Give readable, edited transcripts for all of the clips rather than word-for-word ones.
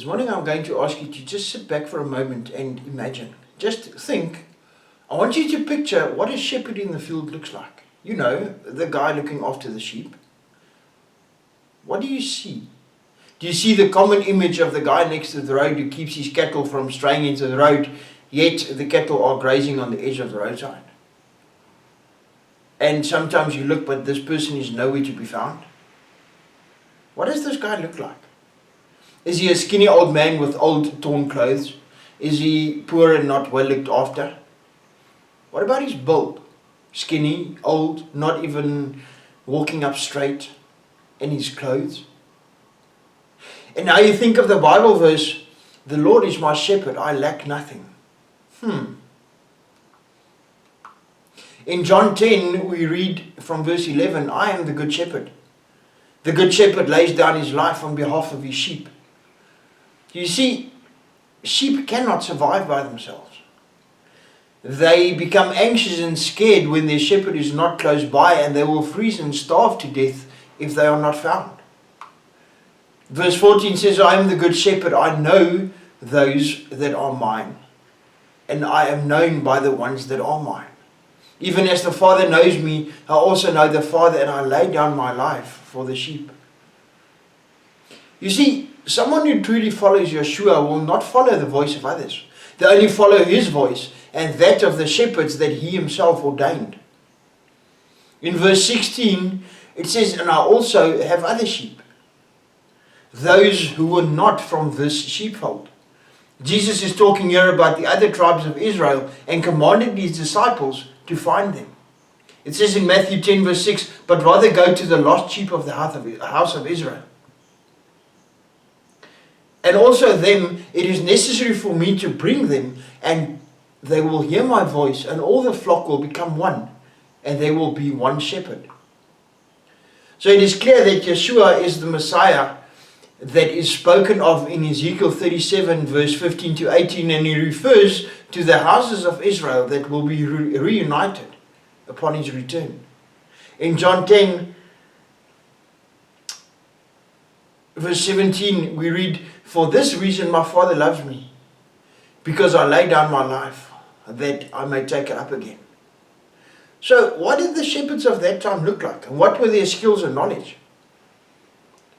This morning I'm going to ask you to just sit back for a moment and imagine. Just think. I want you to picture what a shepherd in the field looks like. You know, the guy looking after the sheep. What do you see? Do you see the common image of the guy next to the road who keeps his cattle from straying into the road, yet the cattle are grazing on the edge of the roadside? And sometimes you look, but this person is nowhere to be found. What does this guy look like? Is he a skinny old man with old torn clothes? Is he poor and not well looked after? What about his build? Skinny, old, not even walking up straight, and his clothes? And now you think of the Bible verse, the Lord is my shepherd, I lack nothing. In John 10 we read from verse 11, I am the good shepherd. The good shepherd lays down his life on behalf of his sheep. You see, sheep cannot survive by themselves. They become anxious and scared when their shepherd is not close by, and they will freeze and starve to death if they are not found. Verse 14 says, I am the good shepherd, I know those that are mine, and I am known by the ones that are mine. Even as the Father knows me, I also know the Father, and I lay down my life for the sheep. You see, someone who truly follows Yeshua will not follow the voice of others. They only follow his voice and that of the shepherds that he himself ordained. In verse 16, it says, and I also have other sheep, those who were not from this sheepfold. Jesus is talking here about the other tribes of Israel and commanded his disciples to find them. It says in Matthew 10 verse 6, but rather go to the lost sheep of the house of Israel. And also them, it is necessary for me to bring them, and they will hear my voice, and all the flock will become one, and there will be one shepherd. So it is clear that Yeshua is the Messiah that is spoken of in Ezekiel 37 verse 15 to 18, and he refers to the houses of Israel that will be reunited upon his return. In John 10 verse 17 we read, for this reason my Father loves me, because I lay down my life that I may take it up again. So what did the shepherds of that time look like? And what were their skills and knowledge?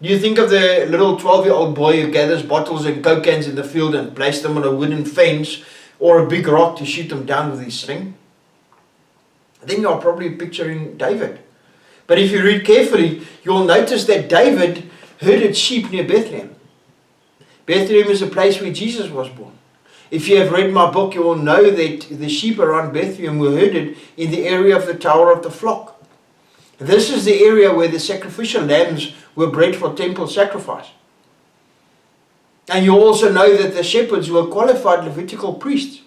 Do you think of the little 12-year-old boy who gathers bottles and coke cans in the field and places them on a wooden fence or a big rock to shoot them down with his sling? Then you're probably picturing David. But if you read carefully, you'll notice that David herded sheep near Bethlehem. Bethlehem is a place where Jesus was born. If you have read my book, you will know that the sheep around Bethlehem were herded in the area of the Tower of the Flock. This is the area where the sacrificial lambs were bred for temple sacrifice. And you also know that the shepherds were qualified Levitical priests.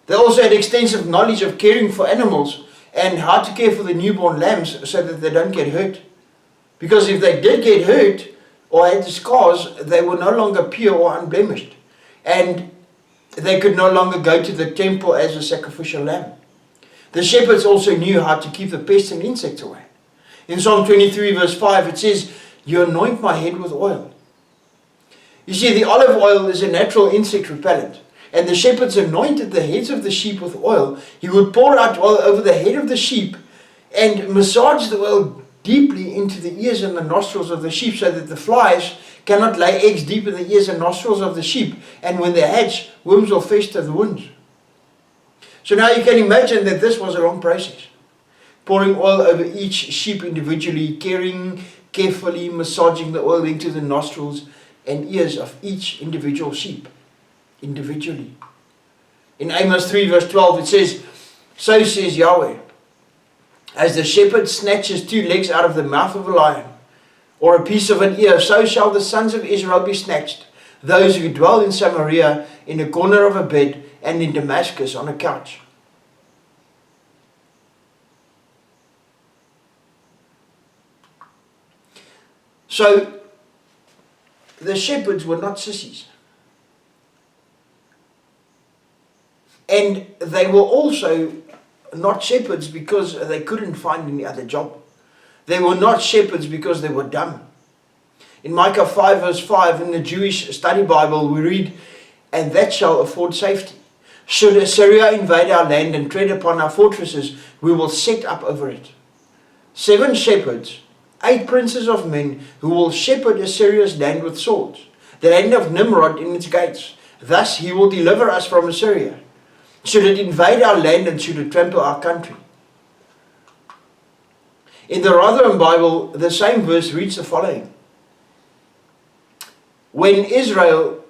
They also had extensive knowledge of caring for animals and how to care for the newborn lambs so that they don't get hurt. Because if they did get hurt or had scars, they were no longer pure or unblemished. And they could no longer go to the temple as a sacrificial lamb. The shepherds also knew how to keep the pests and insects away. In Psalm 23 verse 5 it says, you anoint my head with oil. You see, the olive oil is a natural insect repellent. And the shepherds anointed the heads of the sheep with oil. He would pour out oil over the head of the sheep and massage the oil deeply into the ears and the nostrils of the sheep so that the flies cannot lay eggs deep in the ears and nostrils of the sheep. And when they hatch, worms will fester the wounds. So now you can imagine that this was a long process. Pouring oil over each sheep individually, caring carefully, massaging the oil into the nostrils and ears of each individual sheep. Individually. In Amos 3 verse 12 it says, so says Yahweh, as the shepherd snatches two legs out of the mouth of a lion, or a piece of an ear, so shall the sons of Israel be snatched, those who dwell in Samaria in a corner of a bed, and in Damascus on a couch. So the shepherds were not sissies. And they were also not shepherds because they couldn't find any other job. They were not shepherds because they were dumb. In Micah 5 verse 5 in the Jewish Study Bible we read, "And that shall afford safety. Should Assyria invade our land and tread upon our fortresses, we will set up over it 7 shepherds, 8 princes of men, who will shepherd Assyria's land with swords, the land of Nimrod in its gates. Thus he will deliver us from Assyria. Should it invade our land and should it trample our country." In the Rotherham Bible, the same verse reads the following: "When Israel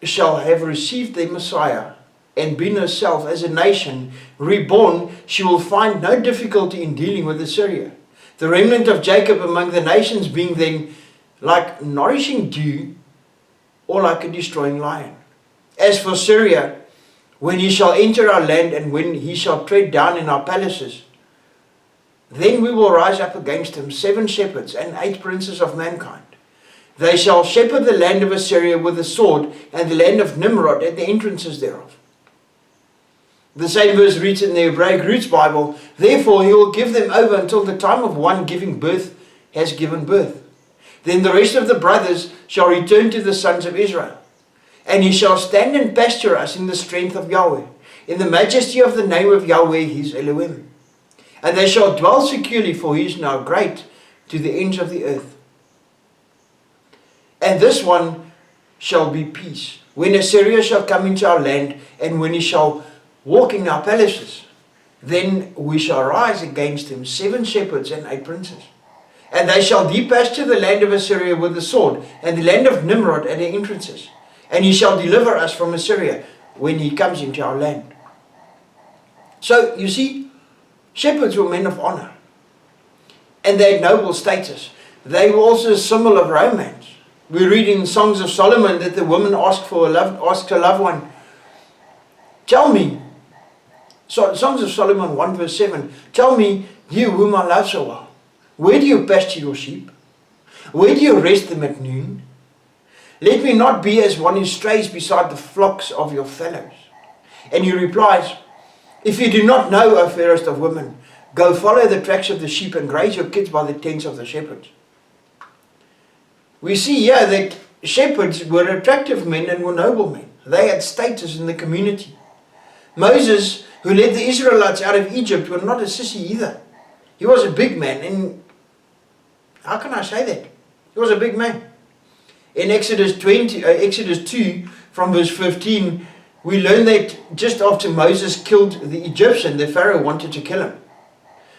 shall have received their Messiah and been herself as a nation reborn, she will find no difficulty in dealing with Assyria. The remnant of Jacob among the nations being then like nourishing dew or like a destroying lion. As for Syria, when he shall enter our land and when he shall tread down in our palaces, then we will rise up against him 7 shepherds and 8 princes of mankind. They shall shepherd the land of Assyria with the sword, and the land of Nimrod at the entrances thereof." The same verse reads in the Hebraic Roots Bible, "Therefore he will give them over until the time of one giving birth has given birth. Then the rest of the brothers shall return to the sons of Israel. And he shall stand and pasture us in the strength of Yahweh, in the majesty of the name of Yahweh his Elohim. And they shall dwell securely, for he is now great to the ends of the earth. And this one shall be peace, when Assyria shall come into our land, and when he shall walk in our palaces, then we shall rise against him 7 shepherds and 8 princes. And they shall depasture the land of Assyria with the sword, and the land of Nimrod at the entrances. And he shall deliver us from Assyria when he comes into our land." So, you see, shepherds were men of honor. And they had noble status. They were also a symbol of romance. We read in Songs of Solomon that the woman asked her loved one, "Tell me," so Songs of Solomon 1 verse 7, "Tell me, you whom I love so well, where do you pasture your sheep? Where do you rest them at noon? Let me not be as one who strays beside the flocks of your fellows." And he replies, "If you do not know, O fairest of women, go follow the tracks of the sheep and graze your kids by the tents of the shepherds." We see here that shepherds were attractive men and were noble men. They had status in the community. Moses, who led the Israelites out of Egypt, was not a sissy either. He was a big man, and how can I say that? He was a big man. In Exodus 2, from verse 15, we learn that just after Moses killed the Egyptian, the Pharaoh wanted to kill him.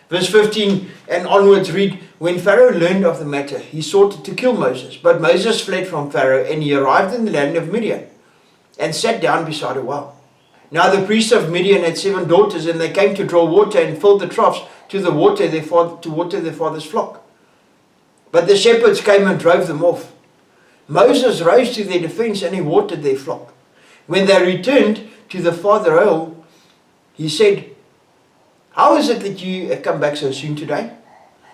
Verse 15 and onwards read, "When Pharaoh learned of the matter, he sought to kill Moses. But Moses fled from Pharaoh, and he arrived in the land of Midian, and sat down beside a well. Now the priests of Midian had 7 daughters, and they came to draw water and filled the troughs to water their father's flock. But the shepherds came and drove them off. Moses rose to their defense, and he watered their flock. When they returned to the father hill, he said, 'How is it that you have come back so soon today?'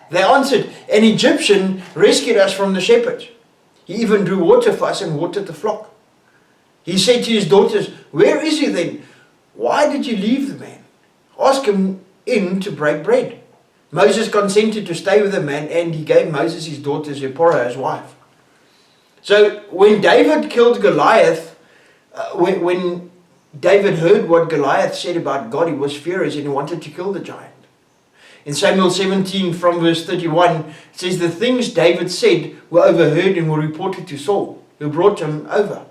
They answered, 'An Egyptian rescued us from the shepherds. He even drew water for us and watered the flock.' He said to his daughters, 'Where is he then? Why did you leave the man? Ask him in to break bread.' Moses consented to stay with the man, and he gave Moses his daughter Zipporah as wife." So when David killed Goliath, when David heard what Goliath said about God, he was furious and he wanted to kill the giant. In Samuel 17 from verse 31, it says, "The things David said were overheard and were reported to Saul, who brought him over.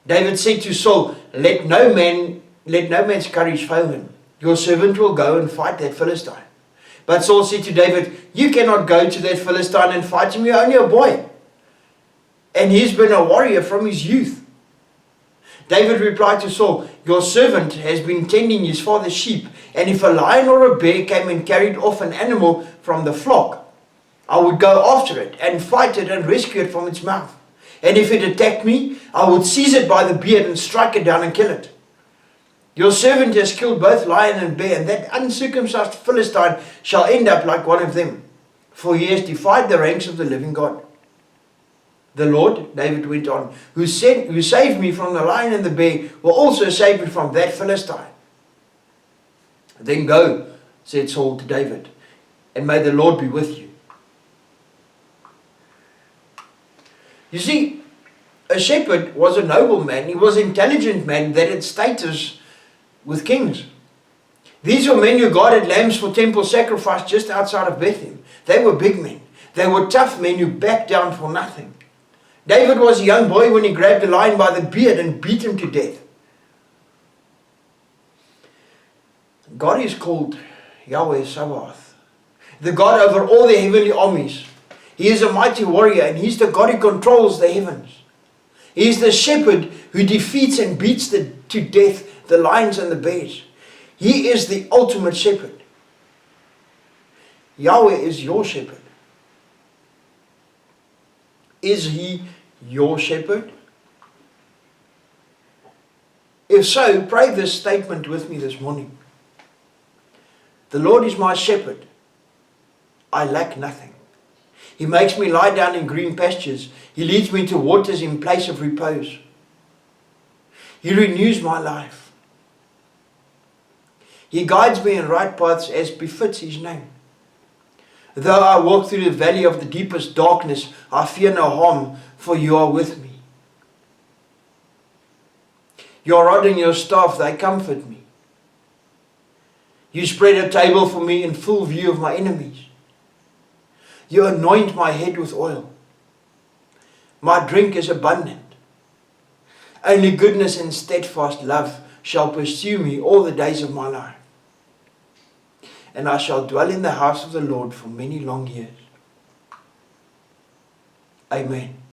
David said to Saul, let no man's courage fail him. Your servant will go and fight that Philistine." But Saul said to David, "You cannot go to that Philistine and fight him. You're only a boy, and he's been a warrior from his youth." David replied to Saul, "Your servant has been tending his father's sheep, and if a lion or a bear came and carried off an animal from the flock, I would go after it and fight it and rescue it from its mouth. And if it attacked me, I would seize it by the beard and strike it down and kill it. Your servant has killed both lion and bear, and that uncircumcised Philistine shall end up like one of them, for he has defied the ranks of the living God. The Lord," David went on, who saved me from the lion and the bear, will also save me from that Philistine." "Then go," said Saul to David, "and may the Lord be with you." You see, a shepherd was a noble man. He was an intelligent man that had status with kings. These were men who guarded lambs for temple sacrifice just outside of Bethlehem. They were big men. They were tough men who backed down for nothing. David was a young boy when he grabbed a lion by the beard and beat him to death. God is called Yahweh Sabaoth, the God over all the heavenly armies. He is a mighty warrior, and He's the God who controls the heavens. He is the shepherd who defeats and beats to death the lions and the bears. He is the ultimate shepherd. Yahweh is your shepherd. Is He your shepherd? If so, pray this statement with me this morning. The Lord is my shepherd. I lack nothing. He makes me lie down in green pastures. He leads me to waters in place of repose. He renews my life. He guides me in right paths as befits His name. Though I walk through the valley of the deepest darkness, I fear no harm, for You are with me. Your rod and Your staff, they comfort me. You spread a table for me in full view of my enemies. You anoint my head with oil. My drink is abundant. Only goodness and steadfast love shall pursue me all the days of my life. And I shall dwell in the house of the Lord for many long years. Amen.